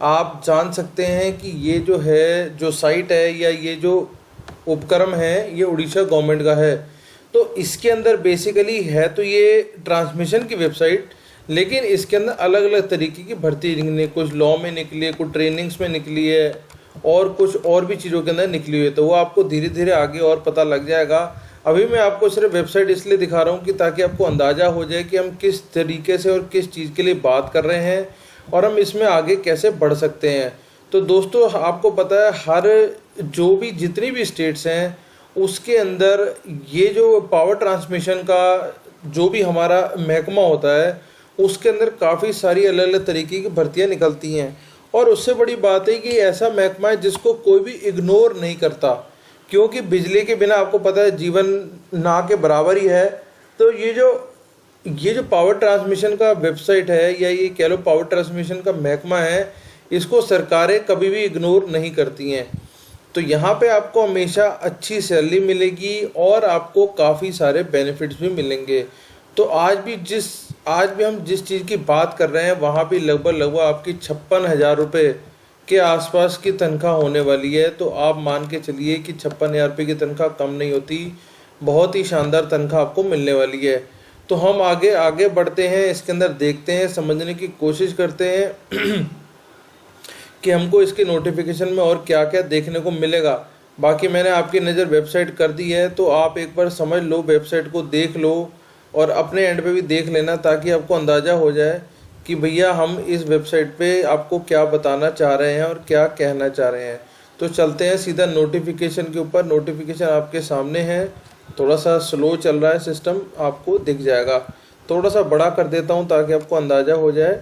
आप जान सकते हैं कि ये जो है, जो साइट है या ये जो उपक्रम है, ये उड़ीसा गवर्नमेंट का है। तो इसके अंदर बेसिकली है तो ये ट्रांसमिशन की वेबसाइट, लेकिन इसके अंदर अलग अलग तरीके की भर्ती निकली, कुछ लॉ में निकली है, कुछ ट्रेनिंग्स में निकली है और कुछ और भी चीज़ों के अंदर निकली हुई है। तो वो आपको धीरे धीरे आगे और पता लग जाएगा। अभी मैं आपको सिर्फ वेबसाइट इसलिए दिखा रहा हूँ कि ताकि आपको अंदाज़ा हो जाए कि हम किस तरीके से और किस चीज़ के लिए बात कर रहे हैं और हम इसमें आगे कैसे बढ़ सकते हैं। तो दोस्तों, आपको पता है हर जो भी जितनी भी स्टेट्स हैं उसके अंदर ये जो पावर ट्रांसमिशन का जो भी हमारा महकमा होता है उसके अंदर काफ़ी सारी अलग अलग तरीके की भर्तियां निकलती हैं। और उससे बड़ी बात है कि ऐसा महकमा है जिसको कोई भी इग्नोर नहीं करता, क्योंकि बिजली के बिना आपको पता है जीवन ना के बराबर ही है। तो ये जो पावर ट्रांसमिशन का वेबसाइट है या ये कह लो पावर ट्रांसमिशन का महकमा है, इसको सरकारें कभी भी इग्नोर नहीं करती हैं। तो यहाँ पे आपको हमेशा अच्छी सैलरी मिलेगी और आपको काफ़ी सारे बेनिफिट्स भी मिलेंगे। तो आज भी हम जिस चीज़ की बात कर रहे हैं वहाँ भी लगभग आपकी 56,000 रुपये के आसपास की तनख्वाह होने वाली है। तो आप मान के चलिए कि 56,000 रुपये की तनख्वाह कम नहीं होती, बहुत ही शानदार तनख्वाह आपको मिलने वाली है। तो हम आगे बढ़ते हैं, इसके अंदर देखते हैं, समझने की कोशिश करते हैं कि हमको इसके नोटिफिकेशन में और क्या क्या देखने को मिलेगा। बाकी मैंने आपकी नज़र वेबसाइट कर दी है, तो आप एक बार समझ लो, वेबसाइट को देख लो और अपने एंड पे भी देख लेना, ताकि आपको अंदाज़ा हो जाए कि भैया हम इस वेबसाइट पे आपको क्या बताना चाह रहे हैं और क्या कहना चाह रहे हैं। तो चलते हैं सीधा नोटिफिकेशन के ऊपर। नोटिफिकेशन आपके सामने है, थोड़ा सा स्लो चल रहा है सिस्टम, आपको दिख जाएगा। थोड़ा सा बड़ा कर देता हूँ ताकि आपको अंदाज़ा हो जाए।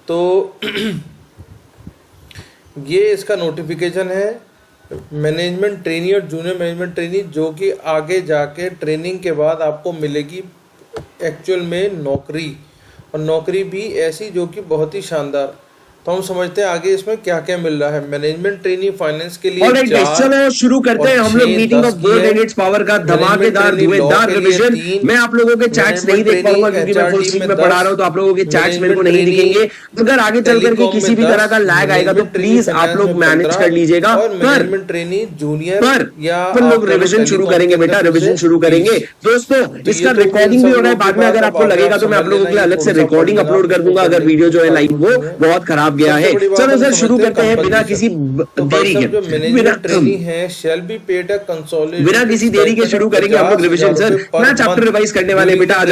तो ये इसका नोटिफिकेशन है, मैनेजमेंट ट्रेनी और जूनियर मैनेजमेंट ट्रेनी, जो कि आगे जाके ट्रेनिंग के बाद आपको मिलेगी एक्चुअल में नौकरी, और नौकरी भी ऐसी जो कि बहुत ही शानदार। तो हम समझते हैं आगे इसमें क्या क्या मिल रहा है। मैनेजमेंट ट्रेनी फाइनेंस के लिए चलो शुरू करते हैं हम लोग meeting of board and it's power का धमाकेदार धुएंधार रिवीजन। मैं आप लोगों के चैट्स नहीं देख पाऊंगा क्योंकि मैं फुल स्पीड में पढ़ा रहा हूं, तो आप लोगों के चैट्स मेरे को नहीं दिखेंगे। अगर आगे चल करके किसी भी तरह का लैग आएगा तो प्लीज आप लोग मैनेज कर लीजिएगा। मैनेजमेंट ट्रेनी जूनियर या अपन लोग रिवीजन शुरू करेंगे बेटा, रिवीजन शुरू करेंगे। दोस्तों इसका रिकॉर्डिंग भी हो रहा है, बाद में अगर आपको लगेगा तो मैं आप लोगों के लिए अलग से रिकॉर्डिंग अपलोड कर दूंगा अगर वीडियो जो है लाइव वो बहुत खराब गया है। चलो सर शुरू करते हैं बिना किसी देरी के, बिना किसी देरी के शुरू करेंगे हम लोग रिवीजन। सर ना चैप्टर रिवाइज करने वाले बेटा आज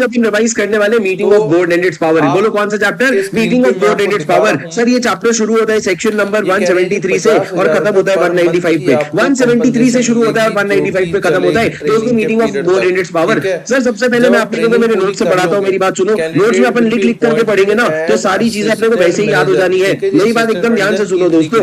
अपन रिवाइज करने वाले meeting of board and it's power. बोलो कौन सा chapter? Meeting of board and it's power. Sir ये चैप्टर शुरू होता है सेक्शन नंबर 173 से और खत्म होता है 195 पे। 173 से शुरू होता है और 195 पे खत्म होता है। तो उसकी meeting of board and it's power. Sir सबसे पहले मैं आप लोगों को मेरे नोट से पढ़ाता हूँ, मेरी बात सुनो। नोट्स में अपन लिख करके पढ़ेंगे ना तो सारी चीजें अपने को वैसे ही याद हो जानी है। मेरी बात एकदम ध्यान से सुनो दोस्तों,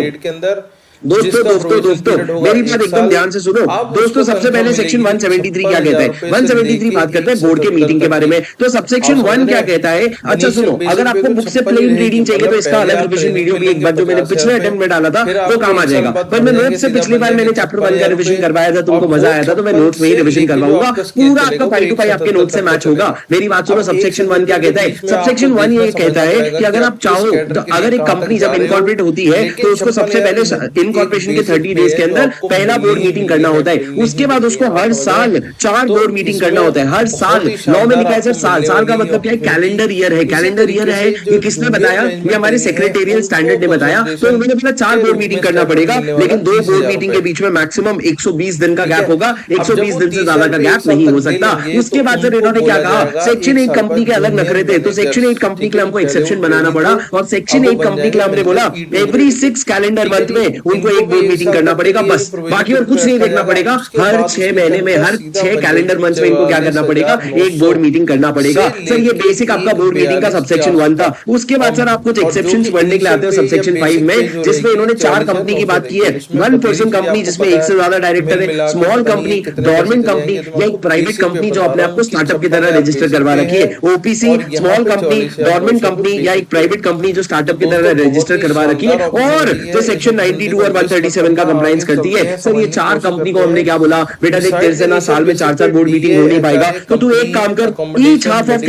दोस्तों मेरी बात एकदम ध्यान से सुनो दोस्तों। सबसे पहले सेक्शन 173 क्या कहता है? 173 बात करता है बोर्ड के मीटिंग के बारे में। तो सबसेक्शन 1 क्या कहता है? अच्छा सुनो, अगर आपको बुक से प्लेन रीडिंग चाहिए तो इसका अलग रिवीजन वीडियो भी एक बार जो मैंने पिछले अटेम्प्ट में डाला था वो काम आ जाएगा। पर मैं नोट से पिछली बार मैंने चैप्टर 1 का रिवीजन करवाया था, तुमको मजा आया था, तो मैं नोट्स में ही रिवीजन करवाऊंगा। पूरा आपका 5 to 5 आपके नोट से मैच होगा। मेरी बात सुनो, सबसेक्शन 1 क्या कहता है? सबसेक्शन 1 ये कहता है कि अगर आप चाहो तो अगर एक कंपनी जब इनकॉर्पोरेट होती है तो उसको सबसे पहले इनकॉर्पोरेशन के 30 डेज के अंदर पहला बोर्ड मीटिंग करना होता है। उसके बाद उसको हर साल 4 बोर्ड मीटिंग करना होता है, हर साल। लॉ में लिखा है सर साल, साल का मतलब क्या है? कैलेंडर ईयर है, कैलेंडर ईयर है। ये किसने बताया? ये हमारे सेक्रेटेरियल स्टैंडर्ड ने बताया। तो उन्होंने बोला 4 बोर्ड मीटिंग करना पड़ेगा, लेकिन 2 बोर्ड मीटिंग के बीच में मैक्सिमम 120 दिन का गैप होगा। 120 दिन से ज्यादा का गैप नहीं हो सकता। उसके बाद सर इन्होंने क्या कहा? सेक्शन 8 कंपनी के अलग नखरे थे, तो सेक्शन 8 कंपनी के लिए हमको एक्सेप्शन बनाना पड़ा और सेक्शन 8 कंपनी के लिए हमने बोला एवरी 6 कैलेंडर मंथ में उनको एक बोर्ड मीटिंग करना पड़ेगा, बस बाकी और कुछ नहीं देखना पड़ेगा। हर 6 महीने में, हर 6 कैलेंडर मंथ में इनको क्या करना पड़ेगा? एक बोर्ड मीटिंग करना पड़ेगा। सर ये बेसिक आपका बोर्ड मीटिंग का सबसेक्शन 1 था। उसके बाद सर आप कुछ एक्सेप्शंस पढ़ने के लिए आते हो सबसेक्शन 5 में, जिसमें इन्होंने 4 कंपनी की बात की है। 1 पर्सन कंपनी जिसमें एक से ज्यादा डायरेक्टर है, स्मॉल कंपनी, गवर्नमेंट कंपनी या एक प्राइवेट कंपनी जो अपने आप को स्टार्टअप की तरह रजिस्टर करवा रखी है। OPC, small company, government company या एक प्राइवेट कंपनी जो स्टार्टअप की तरह रजिस्टर करवा रखी है। और जो सेक्शन 92 नंबर 137 का कंप्लायंस करती है। सर ये 4 कंपनी को हमने क्या बोला, बेटा देख तेरे से ना साल में 4-4 बोर्ड मीटिंग हो नहीं पाएगा, तो तू एक काम कर, each half of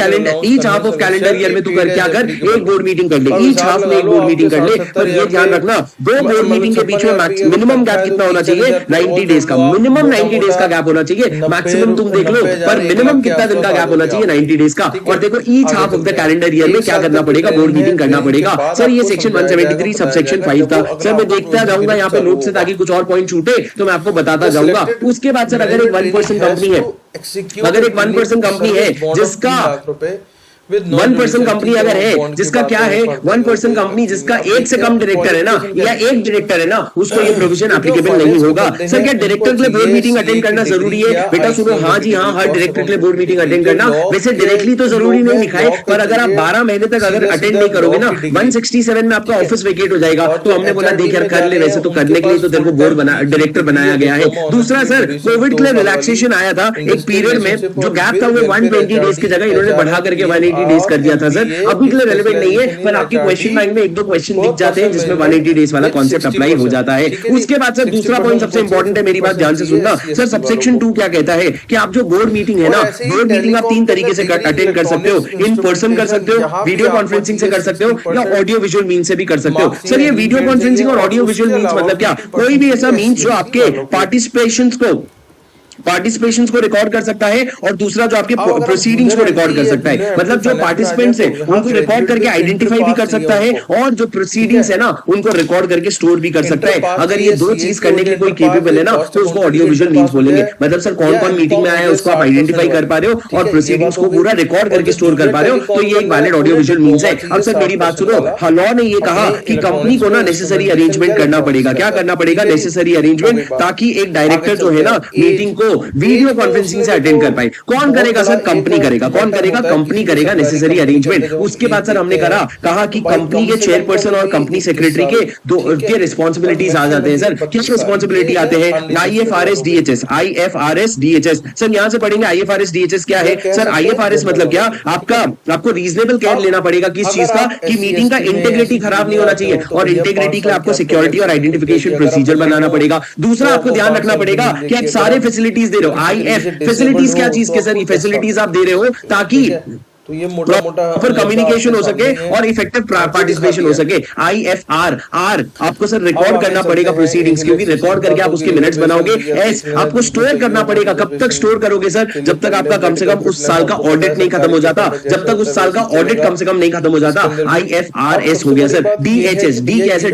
calendar year में तू कर क्या कर, एक बोर्ड मीटिंग कर ले, ईच हाफ में एक बोर्ड मीटिंग कर ले। पर ये ध्यान रखना, 2 बोर्ड मीटिंग के बीच में मिनिमम गैप कितना होना चाहिए, 90 डेज का, मिनिमम 90 डेज का गैप होना चाहिए। मैक्सिमम तुम देख लो, पर मिनिमम कितना दिन का गैप होना चाहिए, 90 डेज का। और देखो each half of the calendar year में क्या करना पड़ेगा, बोर्ड मीटिंग करना पड़ेगा। सर ये सेक्शन 173 सब सेक्शन 5 था। सर मैं देखता जाऊंगा यहाँ पे नोट से, ताकि कुछ और पॉइंट छूटे तो मैं आपको बताता जाऊंगा। उसके बाद सर अगर एक 1% कंपनी है, अगर एक 1% कंपनी है जिसका 1% कंपनी अगर है जिसका क्या है, 1% कंपनी जिसका एक से कम डायरेक्टर है ना, या एक डायरेक्टर है ना, उसको ये प्रोविजन एप्लीकेबल नहीं होगा। सर क्या डायरेक्टर के लिए बोर्ड मीटिंग अटेंड करना जरूरी है? बेटा सुनो, हाँ जी हाँ, हर डायरेक्टर के लिए बोर्ड मीटिंग अटेंड करना वैसे डायरेक्टली तो जरूरी नहीं लिखा है, पर अगर आप 12 महीने तक अगर अटेंड नहीं करोगे ना, 167 में आपका ऑफिस वेकेट हो जाएगा। तो हमने बोला देख यार कर ले, वैसे तो करने के लिए तो तेरे को बोर्ड डायरेक्टर बनाया गया है। दूसरा सर, कोविड के लिए रिलैक्सेशन आया था एक पीरियड में, जो गैप था वो 120 डेज की जगह इन्होंने बढ़ा करके 180 डेज कर दिया था। अभी के लिए रेलेवेंट नहीं है, पर आपके क्वेश्चन बैंक में 1-2 क्वेश्चन दिख जाते हैं जिसमें 180 डेज वाला कॉन्सेप्ट अप्लाई हो जाता है। उसके बाद सर दूसरा पॉइंट सबसे इंपॉर्टेंट है, मेरी बात ध्यान से सुनना। सर सबसेक्शन 2 क्या कहता है कि आप जो बोर्ड मीटिंग है ना, बोर्ड मीटिंग आप 3 तरीके से अटेंड कर सकते हो, इन पर्सन कर सकते हो, वीडियो कॉन्फ्रेंसिंग से कर सकते हो, या ऑडियो विजुअल मीन से भी कर सकते हो। सर ये वीडियो कॉन्फ्रेंसिंग और ऑडियो विजुअल मीन्स मतलब क्या, कोई भी ऐसा मीन्स जो आपके पार्टिसिपेशंस को रिकॉर्ड कर सकता है, और दूसरा जो आपके प्रोसीडिंग्स को रिकॉर्ड कर सकता है। मतलब जो पार्टिसिपेंट्स हैं उनको रिकॉर्ड करके आइडेंटिफाई भी कर सकता है, और जो प्रोसीडिंग्स है ना उनको रिकॉर्ड करके स्टोर भी कर सकता है। अगर ये 2 चीज करने के लिए कोई केपेबल है ना, तो उसको ऑडियो विजुअल मीन्स बोलेंगे। मतलब सर कौन कौन मीटिंग में आया है उसको आप आइडेंटिफाई कर पा रहे हो, और प्रोसीडिंग्स को पूरा रिकॉर्ड करके स्टोर कर पा रहे हो, तो ये एक वैलिड ऑडियो विजुअल मीन्स है। अब सर मेरी बात सुनो, लॉ ने ये कहा कि कंपनी को ना नेसेसरी अरेंजमेंट करना पड़ेगा। क्या करना पड़ेगा? नेसेसरी अरेंजमेंट, ताकि एक डायरेक्टर जो है ना मीटिंग को वीडियो कॉन्फ्रेंसिंग से अटेंड कर पाए। कौन करेगा सर? कंपनी करेगा। कौन करेगा? कंपनी करेगा नेसेसरी अरेंजमेंट। उसके बाद सर हमने कहा कि कंपनी के चेयरपर्सन और कंपनी सेक्रेटरी के रिस्पांसिबिलिटीज आ जाते हैं। सर किस रिस्पांसिबिलिटी आते हैं? IFRS DHS, IFRS DHS। Sir यहां से पढ़ेंगे IFRS DHS क्या है। सर IFRS मतलब क्या, आपको रीजनेबल केयर लेना पड़ेगा किस चीज का, कि मीटिंग का इंटेग्रिटी खराब नहीं होना चाहिए, और इंटेग्रिटी के लिए आपको सिक्योरिटी और आइडेंटिफिकेशन प्रोसीजर बनाना पड़ेगा। दूसरा आपको ध्यान रखना पड़ेगा कि आप सारे फैसिलिटीज दे रहे हो। फैसिलिटीज क्या चीज के सर? ये फैसिलिटीज आप दे रहे हो ताकि तो ये मोटा फिर कम्युनिकेशन हो सके और इफेक्टिव पार्टिसिपेशन हो सके। IFR आपको सर रिकॉर्ड करना पड़ेगा प्रोसीडिंग्स, क्योंकि रिकॉर्ड करके आप उसके मिनट्स बनाओगे। S आपको स्टोर करना पड़ेगा। कब तक स्टोर करोगे सर? जब तक आपका कम से कम उस साल का ऑडिट नहीं खत्म हो जाता, जब तक उस साल का ऑडिट कम से कम नहीं खत्म हो जाता। IFRS हो गया सर। DHS, D क्या है?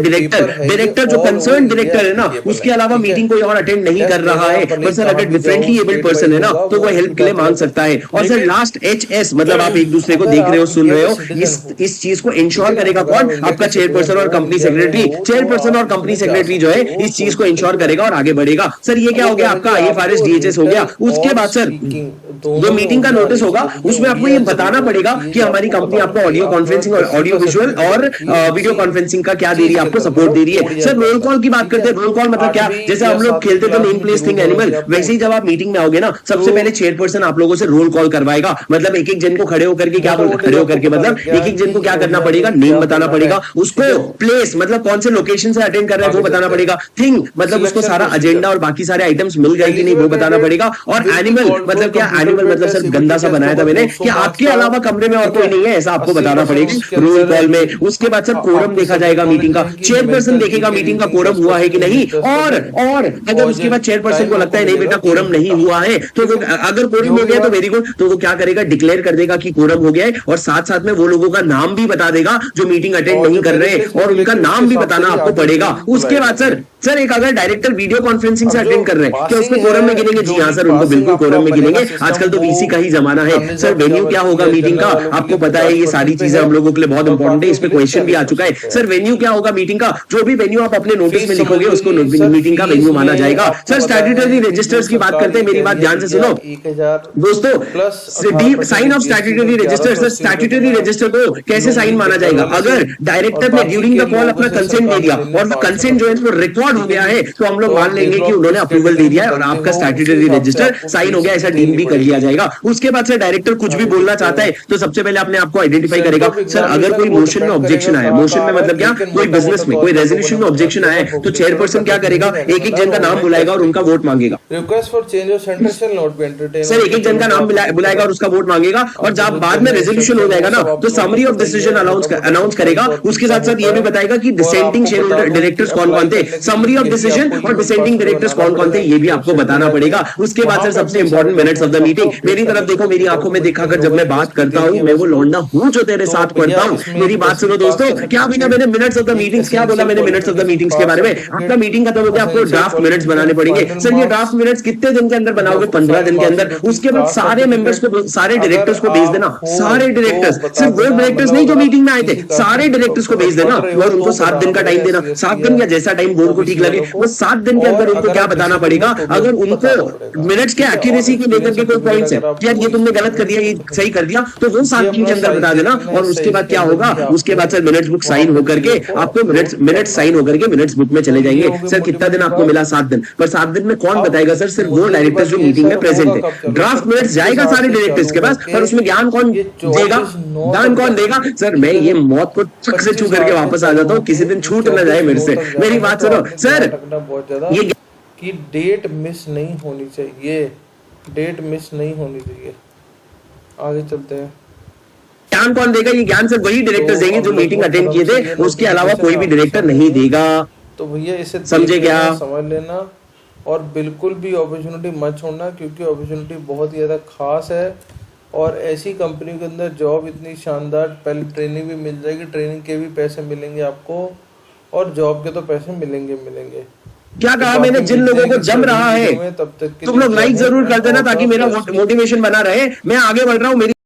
डायरेक्टर जो कंसर्न डायरेक्टर है ना, उसके अलावा मीटिंग कोई और अटेंड नहीं कर रहा है, पर सर अगर डिफरेंटली एबल्ड पर्सन है ना, तो वो हेल्प के लिए मांग सकता है। और सर लास्ट HS मतलब आप एक दूसरे को देख रहे हो, सुन रहे हो, इस चीज को इंश्योर करेगा कौन? आपका चेयरपर्सन और कंपनी सेक्रेटरी। चेयरपर्सन और कंपनी सेक्रेटरी जो है इस चीज को इंश्योर करेगा और आगे बढ़ेगा। सर ये क्या हो गया आपका? IFRS DHS हो गया। उसके बाद सर जो मीटिंग का नोटिस होगा उसमें आपको ये बताना पड़ेगा कि हमारी कंपनी आपको ऑडियो कॉन्फ्रेंसिंग और ऑडियो विजुअल और वीडियो कॉन्फ्रेंसिंग का क्या दे रही है, आपको सपोर्ट दे रही है। सर रोल कॉल की बात करते हैं। रोल कॉल मतलब क्या? जैसे हम लोग खेलते थे नेम प्लेस थिंग एनिमल, वैसे ही जब आप मीटिंग में आओगे ना, सबसे पहले चेयरपर्सन आप लोगों से रोल कॉल करवाएगा। मतलब एक जन को खड़े होकर के क्या बोलते, खड़े होकर के मतलब एक जन को क्या करना पड़ेगा? नेम बताना पड़ेगा। उसको प्लेस मतलब कौन से लोकेशन से अटेंड कर रहा है वो बताना पड़ेगा। थिंग मतलब उसको सारा एजेंडा और बाकी सारे आइटम्स मिल गए कि नहीं वो बताना पड़ेगा। और एनिमल मतलब क्या? एनिमल मतलब सर गंदा सा बनाया था मैंने कि आपके अलावा कमरे में और कोई नहीं है, ऐसा आपको बताना पड़ेगा रोल कॉल में। उसके बाद सर कोरम देखा जाएगा मीटिंग का। चेयरपर्सन देखेगा मीटिंग का कोरम हुआ है कि नहीं। और अगर उसके बाद चेयरपर्सन को लगता है नहीं बेटा कोरम नहीं हुआ है, तो अगर कोरम हो गया तो वेरी गुड, तो वो क्या करेगा? डिक्लेयर कर देगा कि कोरम हो गया है, और साथ साथ में वो लोगों का नाम भी बता देगा जो मीटिंग अटेंड नहीं कर रहे, और उनका नाम भी बताना आपको पड़ेगा। उसके बाद सर एक अगर डायरेक्टर वीडियो कॉन्फ्रेंसिंग से अटेंड कर रहे हैं, क्या उसको कोरम में गिनेंगे? जी हाँ सर, उनको बिल्कुल कोरम में गिनेंगे। आजकल तो VC का ही जमाना है। सर वेन्यू क्या होगा मीटिंग का? आपको पता है ये सारी चीजें हम लोगों के लिए बहुत इंपॉर्टेंट है, इस पे क्वेश्चन भी आ चुका है। सर वेन्यू क्या होगा मीटिंग का? जो भी वेन्यू आप अपने नोटिस में लिखोगे उसको मीटिंग का वेन्यू माना जाएगा। सर स्टैट्यूटरी रजिस्टर्स की बात करते हैं, मेरी बात ध्यान से सुनो दोस्तों। Sign of statutory statutory register, sir statutory register को कैसे साइन माना जाएगा? अगर डायरेक्टर ने ड्यूरिंग द कॉल अपना कंसेंट दे दिया और वो कंसेंट जो है वो रिकॉर्ड हो गया है, तो हम लोग मान लेंगे कि उन्होंने अप्रूवल दे दिया है और आपका स्टैट्यूटरी रजिस्टर साइन हो गया, ऐसा डीम भी कर लिया जाएगा। उसके बाद से डायरेक्टर कुछ भी बोलना चाहता है तो सबसे पहले अपने आपको आइडेंटिफाई करेगा। सर अगर कोई मोशन में ऑब्जेक्शन आया, मोशन में मतलब क्या, कोई बिजनेस में कोई रेजोल्यूशन में ऑब्जेक्शन आया है, तो चेयरपर्सन क्या करेगा, एक एक जन का नाम बुलाएगा और उनका वोट मांगेगा। Request for change of centre shall not be entertained. Sir एक एक जन का नाम बुलाएगा और उसका वोट मांगेगा, और जब बाद में रेजोल्यूशन हो जाएगा ना, तो समरी ऑफ डिसीजन अनाउंस करेगा। उसके साथ साथ ये भी बताएगा कि डिसेंटिंग शेयर होल्डर डायरेक्टर्स कौन कौन थे, समरी ऑफ डिसीजन और डिसेंटिंग डायरेक्टर्स कौन कौन थे, ये भी आपको बताना पड़ेगा। उसके बाद सर सबसे important minutes of the meeting. मेरी तरफ देखो, मेरी आंखों में देखा कर जब मैं बात करता हूँ, मैं वो लौंडा हूँ जो तेरे साथ पढ़ता हूँ। मेरी बात सुनो दोस्तों, क्या बिना मैंने मिनट्स ऑफ द मीटिंग्स, क्या बोला मैंने मिनट्स ऑफ द मीटिंग्स के बारे में? आपका मीटिंग खत्म हो गया, आपको ड्राफ्ट मिनट्स बनाने पड़ेंगे। सर ये ड्राफ्ट मिनट्स कितने दिन के अंदर बनाओगे? 15 दिन के अंदर। उसके बाद सारे मेंबर्स को, सारे डायरेक्टर्स को भेज देना, सारे डायरेक्टर्स, सिर्फ वो डायरेक्टर्स नहीं जो मीटिंग में आए थे, सारे डायरेक्टर्स को भेज देना और उनको 7 दिन का टाइम देना। 7 दिन या जैसा टाइम बोर्ड को ठीक लगे, बस 7 दिन के अंदर उनको क्या बताना पड़ेगा। अगर उनको मिनट्स के एक्यूरेसी को लेकर के कोई पॉइंट्स है, यार ये तुमने गलत कर दिया, ये सही कर दिया, तो वो 7 दिन के अंदर बता देना। और उसके बाद क्या होगा, उसके बाद सर मिनट्स बुक साइन होकर के आपको मिनट्स साइन होकर के मिनट्स बुक में चले जाएंगे। सर कितना दिन आपको मिला? 7 दिन। पर 7 दिन में कौन बताएगा सर? सिर्फ वो डायरेक्टर्स जो मीटिंग में प्रेजेंट है। ड्राफ्ट मिनट्स जाएगा सारे डायरेक्टर्स के पास, पर उसमें ज्ञान कौन देगा, दान कौन देगा? सर मैं ये मौत को चक से छू करके वापस आ जाता हूँ, किसी दिन छूट ना जाए मेरे से। मेरी बात सुनो सर, ये कि डेट मिस नहीं होनी चाहिए, डेट मिस नहीं होनी चाहिए। आगे चलते हैं। ज्ञान कौन देगा? ये ज्ञान सिर्फ वही डायरेक्टर्स देंगे जो मीटिंग अटेंड किए थे, उसके अलावा कोई भी डायरेक्टर नहीं देगा। तो भैया इसे समझे क्या? समझ लेना, और बिल्कुल भी अपॉर्चुनिटी मत छोड़ना, क्योंकि अपॉर्चुनिटी बहुत ही ज़्यादा खास है। और ऐसी कंपनी के अंदर जॉब इतनी शानदार, पहले ट्रेनिंग भी मिल जाएगी, ट्रेनिंग के भी पैसे मिलेंगे आपको, और जॉब के तो पैसे मिलेंगे। क्या कहा मैंने? जिन लोगों को जम रहा है, तुम लोग लाइक जरूर कर देना ताकि मेरा मोटिवेशन बना रहे। मैं आगे बढ़ रहा हूँ। मेरी